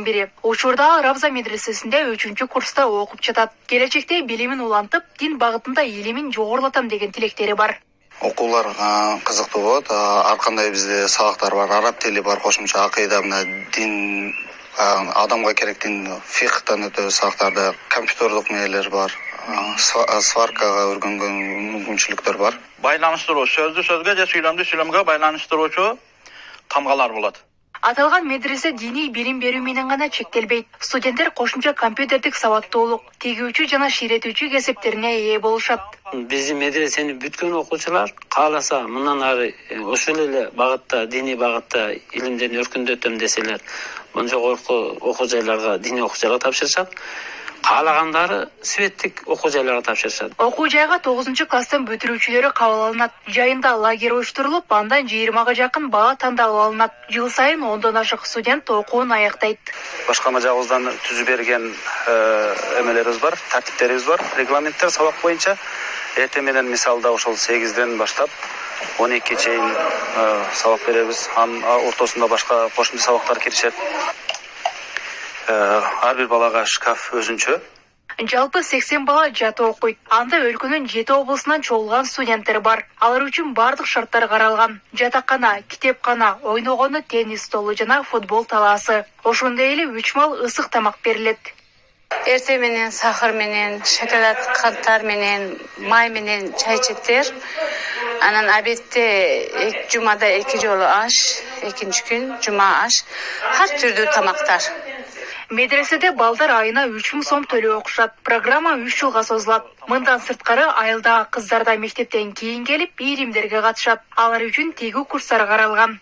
бири. Учурда Равза медресесинде 3-курста окуп жатат. Келечекте билимин улантып, дин багытында илимин жогорулатам деген тилектери бар. Окуулар кызыктуу болот. Ар кандай бизде сабактар бар, араб тили бар, кошумча акыйда, дин, адамга керек дин, фихтан өтө сабактарда компьютердук нелер бар. Сваркага өргөнгөн мүмкүнчүлүктөр бар. Байланыштыруу, сөздү сөзгө же сүйлөмдү сүйлөмгө байланыштыруучу тамгалар болот. Аталган медресе диний билим берүү менен гана чектелбейт. Студенттер кошумча компьютердик сабаттуулук, тегүүчү жана ширетүүчү кесиптерине ээ болушат. Биздин медресени бүткөн окуучулар кааласа мындан ары ошол эле багытта, диний багытта илимдерин өркүндөтөм деселер, мына жогорку окуу жайларга, диний окуу жайга тапшырышат. Каалагандары светтик окуу жайларга тапшырышат. Окуу жайга 9-класстын бүтүрүүчүлөрү кабыл алынат. Жайында лагерь уюштурулуп, андан 20га жакын бала тандалып алынат. Жыл сайын 10дон ашык студент окуун аяктайт. Башкарма жагыбыздан түзүп берген эмелерибиз бар, тартиптерибиз бар, регламенттер сабак боюнча. Эртең менен мисалда ошол 8ден баштап 12 чейин сабак беребиз. Анын ортосунда башка кошумча сабактар киришет. Ар бир балага шкаф өзүнчө. Жалпы 80 бала жаты окуйт. Анда өлкөнүн 7 облусунан чогулган студенттер бар. Алар үчүн бардык шарттар каралган. Жатакана, китепкана, ойногону теннис столу жана футбол талаасы. Ошондой эле 3 мал ысык тамак берилет. Эртең менен сахар менен, шоколад канттар менен, май менен чай ичеттер. Анан обедте жумада 2 жолу аш, экинчи күн жума аш. Ар түрдүү тамактар. Медреседе балдар айына 3000 сом төлөп окушат. Программа 3 жылга созулат. Мындан сырткары айылдагы кыздар да мектептен кийин келип, ийримдерге катышат. Алар үчүн тегүү курстар каралган.